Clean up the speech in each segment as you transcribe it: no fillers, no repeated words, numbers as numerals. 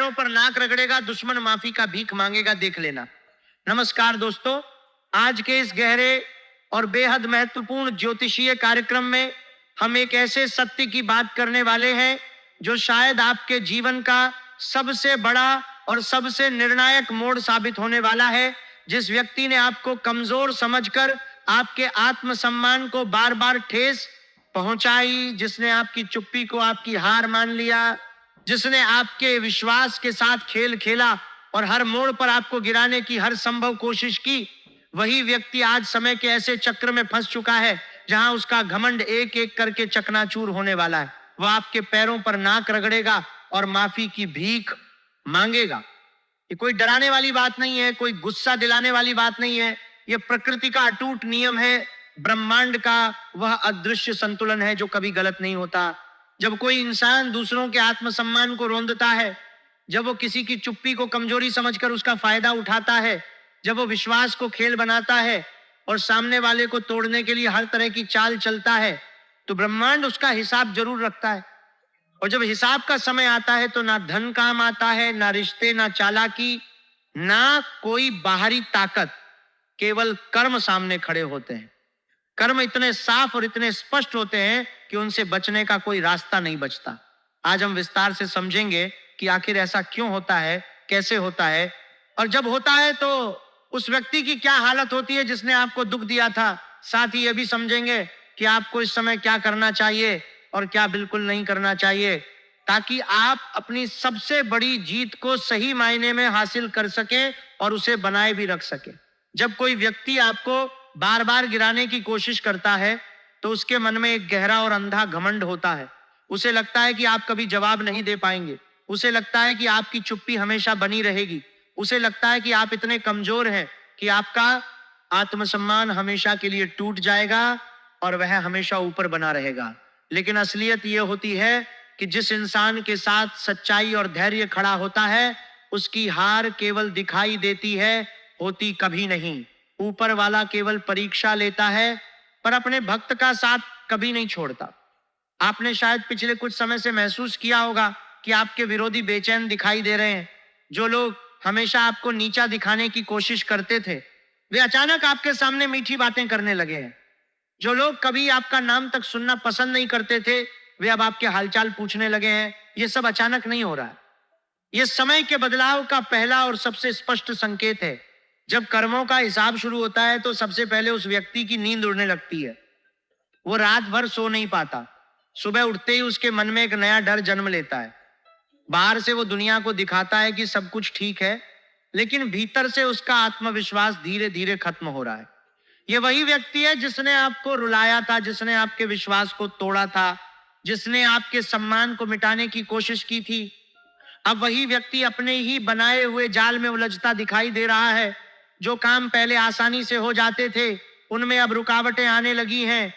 पैरों पर नाक रगड़ेगा, दुश्मन माफी का भीख मांगेगा, देख लेना। नमस्कार दोस्तों, आज के इस गहरे और बेहद महत्वपूर्ण ज्योतिषीय कार्यक्रम में हम एक ऐसे सत्य की बात करने वाले हैं जो शायद आपके जीवन का सबसे बड़ा और सबसे निर्णायक मोड़ साबित होने वाला है। जिस व्यक्ति ने आपको कमजोर समझकर आपके आत्मसम्मान को बार बार ठेस पहुंचाई, जिसने आपकी चुप्पी को आपकी हार मान लिया, जिसने आपके विश्वास के साथ खेल खेला और हर मोड़ पर आपको गिराने की हर संभव कोशिश की, वही व्यक्ति आज समय के ऐसे चक्र में फंस चुका है जहां उसका घमंड एक एक करके चकनाचूर होने वाला है। वह आपके पैरों पर नाक रगड़ेगा और माफी की भीख मांगेगा। ये कोई डराने वाली बात नहीं है, कोई गुस्सा दिलाने वाली बात नहीं है। ये प्रकृति का अटूट नियम है, ब्रह्मांड का वह अदृश्य संतुलन है जो कभी गलत नहीं होता। जब कोई इंसान दूसरों के आत्मसम्मान को रौंदता है, जब वो किसी की चुप्पी को कमजोरी समझकर उसका फायदा उठाता है, जब वो विश्वास को खेल बनाता है और सामने वाले को तोड़ने के लिए हर तरह की चाल चलता है, तो ब्रह्मांड उसका हिसाब जरूर रखता है। और जब हिसाब का समय आता है तो ना धन काम आता है, ना रिश्ते, ना चालाकी, ना कोई बाहरी ताकत, केवल कर्म सामने खड़े होते हैं। कर्म इतने साफ और इतने स्पष्ट होते हैं कि उनसे बचने का कोई रास्ता नहीं बचता। आज हम विस्तार से समझेंगे कि आखिर ऐसा क्यों होता है, कैसे होता है, और जब होता है तो उस व्यक्ति की क्या हालत होती है जिसने आपको दुख दिया था। साथ ही यह भी समझेंगे कि आपको इस समय क्या करना चाहिए और क्या बिल्कुल नहीं करना चाहिए, ताकि आप अपनी सबसे बड़ी जीत को सही मायने में हासिल कर सकें और उसे बनाए भी रख सकें। जब कोई व्यक्ति आपको बार बार गिराने की कोशिश करता है तो उसके मन में एक गहरा और अंधा घमंड होता है। उसे लगता है कि आप कभी जवाब नहीं दे पाएंगे, उसे लगता है कि आपकी चुप्पी हमेशा बनी रहेगी, उसे लगता है कि आप इतने कमजोर हैं कि आपका आत्मसम्मान हमेशा के लिए टूट जाएगा और वह हमेशा ऊपर बना रहेगा। लेकिन असलियत यह होती है कि जिस इंसान के साथ सच्चाई और धैर्य खड़ा होता है, उसकी हार केवल दिखाई देती है, होती कभी नहीं। ऊपर वाला केवल परीक्षा लेता है पर अपने भक्त का साथ कभी नहीं छोड़ता। आपने शायद पिछले कुछ समय से महसूस किया होगा कि आपके विरोधी बेचैन दिखाई दे रहे हैं। जो लोग हमेशा आपको नीचा दिखाने की कोशिश करते थे, वे अचानक आपके सामने मीठी बातें करने लगे हैं। जो लोग कभी आपका नाम तक सुनना पसंद नहीं करते थे, वे अब आपके हालचाल पूछने लगे हैं। ये सब अचानक नहीं हो रहा है, ये समय के बदलाव का पहला और सबसे स्पष्ट संकेत है। जब कर्मों का हिसाब शुरू होता है तो सबसे पहले उस व्यक्ति की नींद उड़ने लगती है। वो रात भर सो नहीं पाता। सुबह उठते ही उसके मन में एक नया डर जन्म लेता है। बाहर से वो दुनिया को दिखाता है कि सब कुछ ठीक है, लेकिन भीतर से उसका आत्मविश्वास धीरे धीरे खत्म हो रहा है। ये वही व्यक्ति है जिसने आपको रुलाया था, जिसने आपके विश्वास को तोड़ा था, जिसने आपके सम्मान को मिटाने की कोशिश की थी। अब वही व्यक्ति अपने ही बनाए हुए जाल में उलझता दिखाई दे रहा है। जो काम पहले आसानी से हो जाते थे, उनमें अब रुकावटें आने लगी हैं।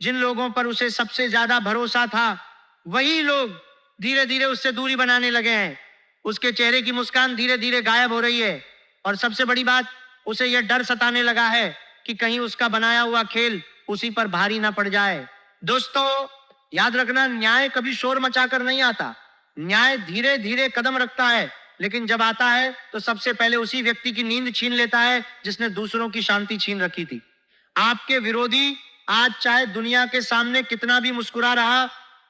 जिन लोगों पर उसे सबसे ज्यादा भरोसा था, वही लोग धीरे धीरे उससे दूरी बनाने लगे हैं। उसके चेहरे की मुस्कान धीरे धीरे गायब हो रही है और सबसे बड़ी बात, उसे यह डर सताने लगा है कि कहीं उसका बनाया हुआ खेल उसी पर भारी ना पड़ जाए। दोस्तों, याद रखना, न्याय कभी शोर मचाकर नहीं आता। न्याय धीरे धीरे कदम रखता है, लेकिन जब आता है तो सबसे पहले उसी व्यक्ति की नींद छीन लेता है जिसने दूसरों की शांति छीन रखी थी। आपके विरोधी आज चाहे दुनिया के सामने कितना भी मुस्कुरा रहा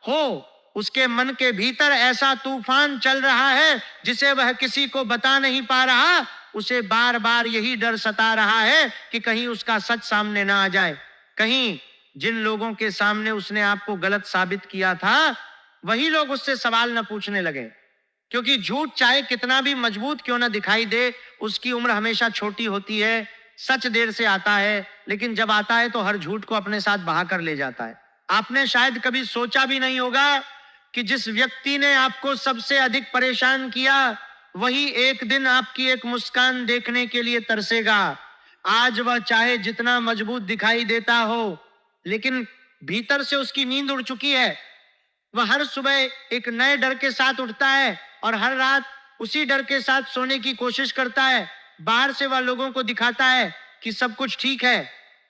हो, उसके मन के भीतर ऐसा तूफान चल रहा है जिसे वह किसी को बता नहीं पा रहा। उसे बार बार यही डर सता रहा है कि कहीं उसका सच सामने ना आ जाए, कहीं जिन लोगों के सामने उसने आपको गलत साबित किया था, वही लोग उससे सवाल न पूछने लगे। क्योंकि झूठ चाहे कितना भी मजबूत क्यों ना दिखाई दे, उसकी उम्र हमेशा छोटी होती है। सच देर से आता है, लेकिन जब आता है तो हर झूठ को अपने साथ बहा कर ले जाता है। आपने शायद कभी सोचा भी नहीं होगा कि जिस व्यक्ति ने आपको सबसे अधिक परेशान किया, वही एक दिन आपकी एक मुस्कान देखने के लिए तरसेगा। आज वह चाहे जितना मजबूत दिखाई देता हो, लेकिन भीतर से उसकी नींद उड़ चुकी है। वह हर सुबह एक नए डर के साथ उठता है और हर रात उसी डर के साथ सोने की कोशिश करता है। बाहर से वह लोगों को दिखाता है कि सब कुछ ठीक है,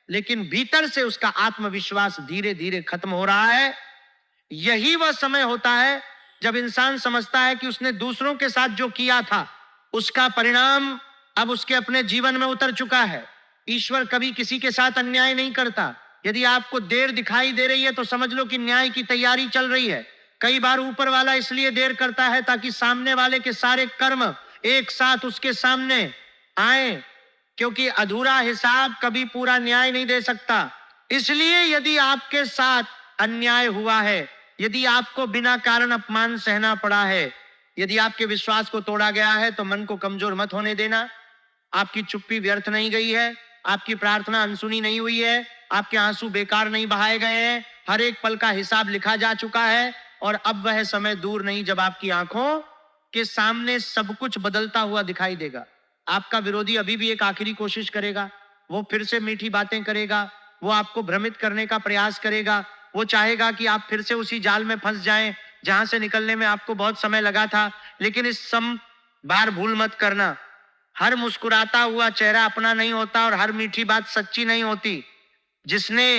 लेकिन भीतर से उसका आत्मविश्वास धीरे धीरे खत्म हो रहा है। यही वह समय होता है जब इंसान समझता है कि उसने दूसरों के साथ जो किया था उसका परिणाम अब उसके अपने जीवन में उतर चुका है। ईश्वर कभी किसी के साथ अन्याय नहीं करता। यदि आपको देर दिखाई दे रही है तो समझ लो कि न्याय की तैयारी चल रही है। कई बार ऊपर वाला इसलिए देर करता है ताकि सामने वाले के सारे कर्म एक साथ उसके सामने आए, क्योंकि अधूरा हिसाब कभी पूरा न्याय नहीं दे सकता। इसलिए यदि आपके साथ अन्याय हुआ है, यदि आपको बिना कारण अपमान सहना पड़ा है, यदि आपके विश्वास को तोड़ा गया है, तो मन को कमजोर मत होने देना। आपकी चुप्पी व्यर्थ नहीं गई है, आपकी प्रार्थना अनसुनी नहीं हुई है, आपके आंसू बेकार नहीं बहाए गए हैं। हर एक पल का हिसाब लिखा जा चुका है और अब वह समय दूर नहीं जब आपकी आंखों के सामने सब कुछ बदलता हुआ दिखाई देगा। आपका विरोधी अभी भी एक आखिरी कोशिश करेगा, वो फिर से मीठी बातें करेगा, वो आपको भ्रमित करने का प्रयास करेगा, वो चाहेगा कि आप फिर से उसी जाल में फंस जाएं जहां से निकलने में आपको बहुत समय लगा था। लेकिन इस बार भूल मत करना, हर मुस्कुराता हुआ चेहरा अपना नहीं होता और हर मीठी बात सच्ची नहीं होती। जिसने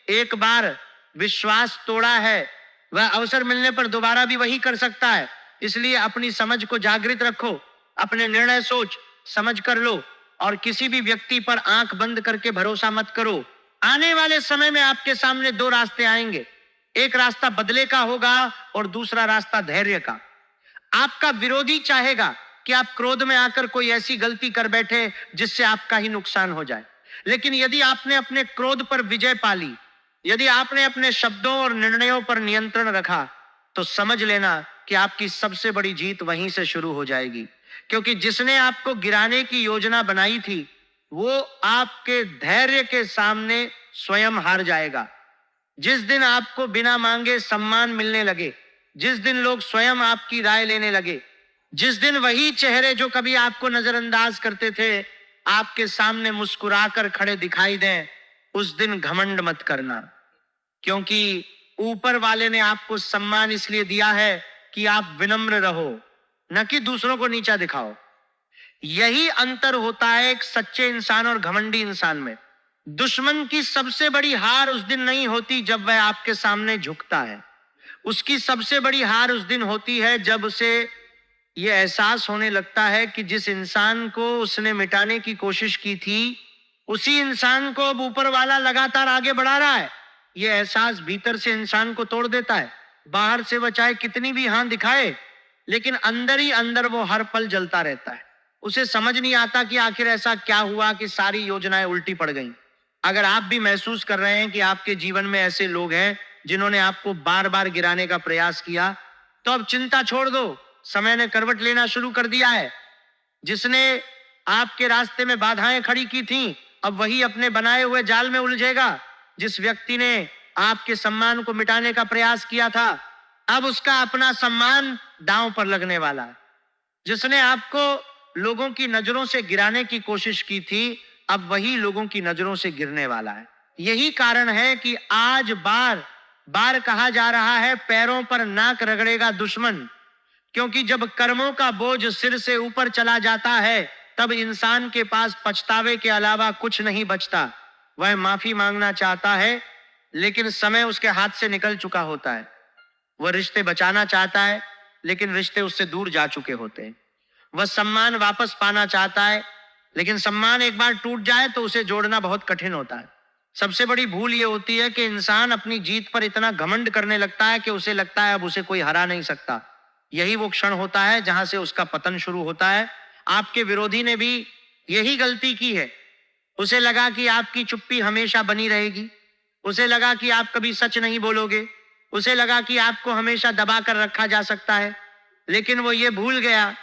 एक बार विश्वास तोड़ा है वह अवसर मिलने पर दोबारा भी वही कर सकता है। इसलिए अपनी समझ को जागृत रखो, अपने निर्णय सोच समझ कर लो और किसी भी व्यक्ति पर आंख बंद करके भरोसा मत करो। आने वाले समय में आपके सामने दो रास्ते आएंगे, एक रास्ता बदले का होगा और दूसरा रास्ता धैर्य का। आपका विरोधी चाहेगा कि आप क्रोध में आकर कोई ऐसी गलती कर बैठे जिससे आपका ही नुकसान हो जाए, लेकिन यदि आपने अपने क्रोध पर विजय पा ली, यदि आपने अपने शब्दों और निर्णयों पर नियंत्रण रखा, तो समझ लेना कि आपकी सबसे बड़ी जीत वहीं से शुरू हो जाएगी। क्योंकि जिसने आपको गिराने की योजना बनाई थी वो आपके धैर्य के सामने स्वयं हार जाएगा। जिस दिन आपको बिना मांगे सम्मान मिलने लगे, जिस दिन लोग स्वयं आपकी राय लेने लगे, जिस दिन वही चेहरे जो कभी आपको नजरअंदाज करते थे आपके सामने मुस्कुराकर खड़े दिखाई दें, उस दिन घमंड मत करना। क्योंकि ऊपर वाले ने आपको सम्मान इसलिए दिया है कि आप विनम्र रहो, न कि दूसरों को नीचा दिखाओ। यही अंतर होता है एक सच्चे इंसान और घमंडी इंसान में। दुश्मन की सबसे बड़ी हार उस दिन नहीं होती जब वह आपके सामने झुकता है, उसकी सबसे बड़ी हार उस दिन होती है जब उसे यह एहसास होने लगता है कि जिस इंसान को उसने मिटाने की कोशिश की थी उसी इंसान को अब ऊपर वाला लगातार आगे बढ़ा रहा है। यह एहसास भीतर से इंसान को तोड़ देता है। बाहर से वह चाहे कितनी भी हां दिखाए, लेकिन अंदर ही अंदर वो हर पल जलता रहता है। उसे समझ नहीं आता कि आखिर ऐसा क्या हुआ कि सारी योजनाएं उल्टी पड़ गईं। अगर आप भी महसूस कर रहे हैं कि आपके जीवन में ऐसे लोग हैं जिन्होंने आपको बार बार गिराने का प्रयास किया, तो अब चिंता छोड़ दो, समय ने करवट लेना शुरू कर दिया है। जिसने आपके रास्ते में बाधाएं खड़ी की थीं, अब वही अपने बनाए हुए जाल में उलझेगा। जिस व्यक्ति ने आपके सम्मान को मिटाने का प्रयास किया था, अब उसका अपना सम्मान दांव पर लगने वाला है। जिसने आपको लोगों की नजरों से गिराने की कोशिश की थी, अब वही लोगों की नजरों से गिरने वाला है। यही कारण है कि आज बार बार कहा जा रहा है, पैरों पर नाक रगड़ेगा दुश्मन। क्योंकि जब कर्मों का बोझ सिर से ऊपर चला जाता है तब इंसान के पास पछतावे के अलावा कुछ नहीं बचता। वह माफी मांगना चाहता है लेकिन समय उसके हाथ से निकल चुका होता है। वह रिश्ते बचाना चाहता है लेकिन रिश्ते उससे दूर जा चुके होते हैं। वह सम्मान वापस पाना चाहता है लेकिन सम्मान एक बार टूट जाए तो उसे जोड़ना बहुत कठिन होता है। सबसे बड़ी भूल यह होती है कि इंसान अपनी जीत पर इतना घमंड करने लगता है कि उसे लगता है अब उसे कोई हरा नहीं सकता। यही वो क्षण होता है जहां से उसका पतन शुरू होता है। आपके विरोधी ने भी यही गलती की है। उसे लगा कि आपकी चुप्पी हमेशा बनी रहेगी, उसे लगा कि आप कभी सच नहीं बोलोगे, उसे लगा कि आपको हमेशा दबा कर रखा जा सकता है। लेकिन वो ये भूल गया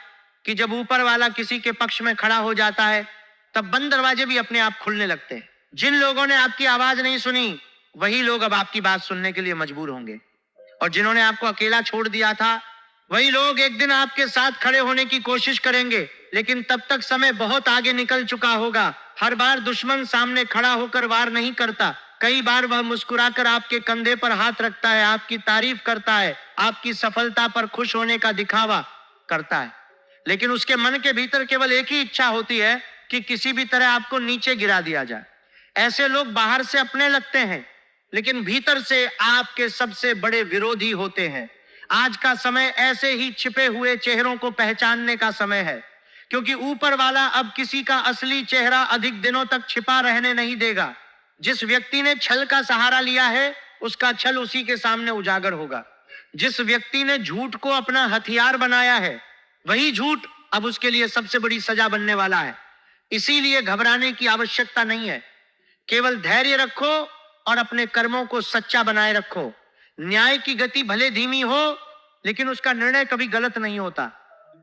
कि जब ऊपर वाला किसी के पक्ष में खड़ा हो जाता है तब बंद दरवाजे भी अपने आप खुलने लगते हैं। जिन लोगों ने आपकी आवाज नहीं सुनी वही लोग अब आपकी बात सुनने के लिए मजबूर होंगे, और जिन्होंने आपको अकेला छोड़ दिया था वही लोग एक दिन आपके साथ खड़े होने की कोशिश करेंगे, लेकिन तब तक समय बहुत आगे निकल चुका होगा। हर बार दुश्मन सामने खड़ा होकर वार नहीं करता, कई बार वह मुस्कुराकर आपके कंधे पर हाथ रखता है, आपकी तारीफ करता है, आपकी सफलता पर खुश होने का दिखावा करता है। लेकिन उसके मन के भीतर केवल एक ही इच्छा होती है कि किसी भी तरह आपको नीचे गिरा दिया जाए। ऐसे लोग बाहर से अपने लगते हैं लेकिन भीतर से आपके सबसे बड़े विरोधी होते हैं। आज का समय ऐसे ही छिपे हुए चेहरों को पहचानने का समय है, क्योंकि ऊपर वाला अब किसी का असली चेहरा अधिक दिनों तक छिपा रहने नहीं देगा। जिस व्यक्ति ने छल का सहारा लिया है, उसका छल उसी के सामने उजागर होगा। जिस व्यक्ति ने झूठ को अपना हथियार बनाया है, वही झूठ अब उसके लिए सबसे बड़ी सजा बनने वाला है। इसीलिए घबराने की आवश्यकता नहीं है। केवल धैर्य रखो और अपने कर्मों को सच्चा बनाए रखो। न्याय की गति भले धीमी हो, लेकिन उसका निर्णय कभी गलत नहीं होता।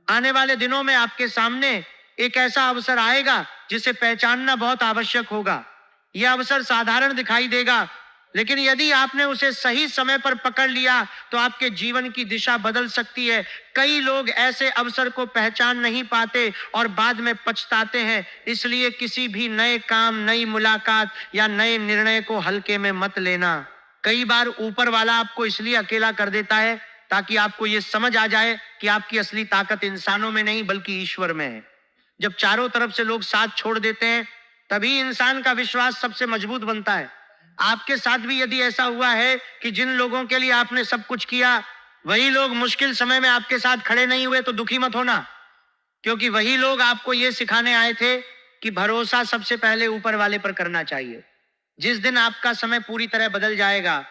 आने वाले दिनों में आपके सामने एक ऐसा अवसर आएगा जिसे पहचानना बहुत आवश्यक होगा। यह अवसर साधारण दिखाई देगा, लेकिन यदि आपने उसे सही समय पर पकड़ लिया तो आपके जीवन की दिशा बदल सकती है। कई लोग ऐसे अवसर को पहचान नहीं पाते और बाद में पछताते हैं। इसलिए किसी भी नए काम, नई मुलाकात या नए निर्णय को हल्के में मत लेना। कई बार ऊपर वाला आपको इसलिए अकेला कर देता है ताकि आपको यह समझ आ जाए कि आपकी असली ताकत इंसानों में नहीं बल्कि ईश्वर में है। जब चारों तरफ से लोग साथ छोड़ देते हैं, तभी इंसान का विश्वास सबसे मजबूत बनता है। आपके साथ भी यदि ऐसा हुआ है कि जिन लोगों के लिए आपने सब कुछ किया, वही लोग मुश्किल समय में आपके साथ खड़े नहीं हुए, तो दुखी मत होना, क्योंकि वही लोग आपको यह सिखाने आए थे कि भरोसा सबसे पहले ऊपर वाले पर करना चाहिए। जिस दिन आपका समय पूरी तरह बदल जाएगा,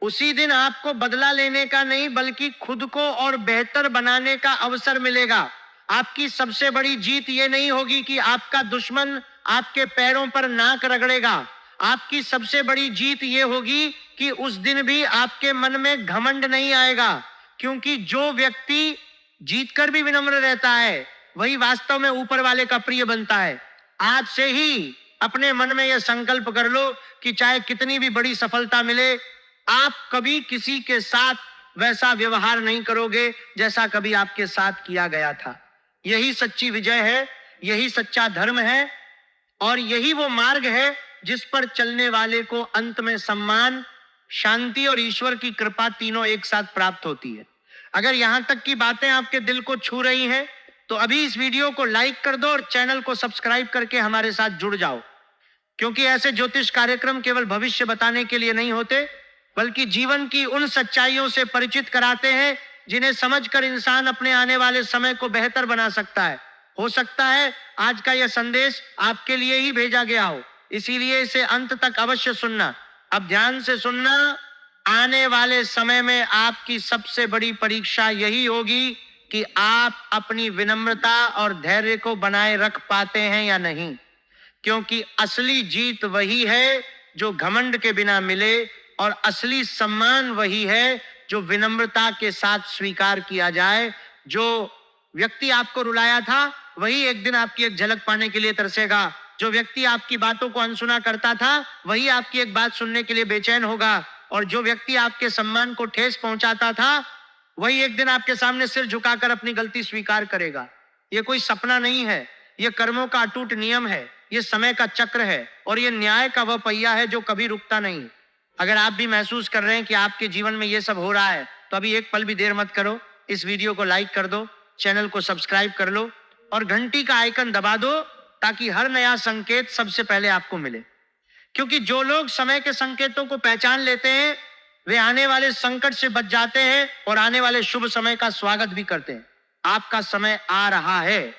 उसी दिन आपको बदला लेने का नहीं बल्कि खुद को और बेहतर बनाने का अवसर मिलेगा। आपकी सबसे बड़ी जीत ये नहीं होगी कि आपका दुश्मन आपके पैरों पर नाक रगड़ेगा। आपकी सबसे बड़ी जीत ये होगी कि उस दिन भी आपके मन में घमंड नहीं आएगा, क्योंकि जो व्यक्ति जीतकर भी विनम्र रहता है, वही वास्तव में ऊपर वाले का प्रिय बनता है। आज से ही अपने मन में यह संकल्प कर लो कि चाहे कितनी भी बड़ी सफलता मिले, आप कभी किसी के साथ वैसा व्यवहार नहीं करोगे जैसा कभी आपके साथ किया गया था। यही सच्ची विजय है, यही सच्चा धर्म है, और यही वो मार्ग है जिस पर चलने वाले को अंत में सम्मान, शांति और ईश्वर की कृपा तीनों एक साथ प्राप्त होती है। अगर यहां तक की बातें आपके दिल को छू रही हैं, तो अभी इस वीडियो को लाइक कर दो और चैनल को सब्सक्राइब करके हमारे साथ जुड़ जाओ, क्योंकि ऐसे ज्योतिष कार्यक्रम केवल भविष्य बताने के लिए नहीं होते, बल्कि जीवन की उन सच्चाइयों से परिचित कराते हैं जिन्हें समझकर इंसान अपने आने वाले समय को बेहतर बना सकता है। हो सकता है आज का यह संदेश आपके लिए ही भेजा गया हो, इसीलिए इसे अंत तक अवश्य सुनना। अब ध्यान से सुनना। आने वाले समय में आपकी सबसे बड़ी परीक्षा यही होगी कि आप अपनी विनम्रता और धैर्य को बनाए रख पाते हैं या नहीं, क्योंकि असली जीत वही है जो घमंड के बिना मिले, और असली सम्मान वही है जो विनम्रता के साथ स्वीकार किया जाए। जो व्यक्ति आपको रुलाया था, वही एक दिन आपकी एक झलक पाने के लिए तरसेगा। जो व्यक्ति आपकी बातों को अनसुना करता था, वही आपकी एक बात सुनने के लिए बेचैन होगा। और जो व्यक्ति आपके सम्मान को ठेस पहुंचाता था, वही एक दिन आपके सामने सिर झुकाकर अपनी गलती स्वीकार करेगा। यह कोई सपना नहीं है, यह कर्मों का अटूट नियम है, यह समय का चक्र है, और यह न्याय का वह पहिया है जो कभी रुकता नहीं। अगर आप भी महसूस कर रहे हैं कि आपके जीवन में यह सब हो रहा है, तो अभी एक पल भी देर मत करो, इस वीडियो को लाइक कर दो, चैनल को सब्सक्राइब कर लो और घंटी का आइकन दबा दो, ताकि हर नया संकेत सबसे पहले आपको मिले। क्योंकि जो लोग समय के संकेतों को पहचान लेते हैं, वे आने वाले संकट से बच जाते हैं और आने वाले शुभ समय का स्वागत भी करते हैं। आपका समय आ रहा है,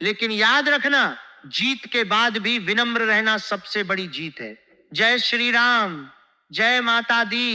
लेकिन याद रखना, जीत के बाद भी विनम्र रहना सबसे बड़ी जीत है। जय श्री राम, जय माता दी।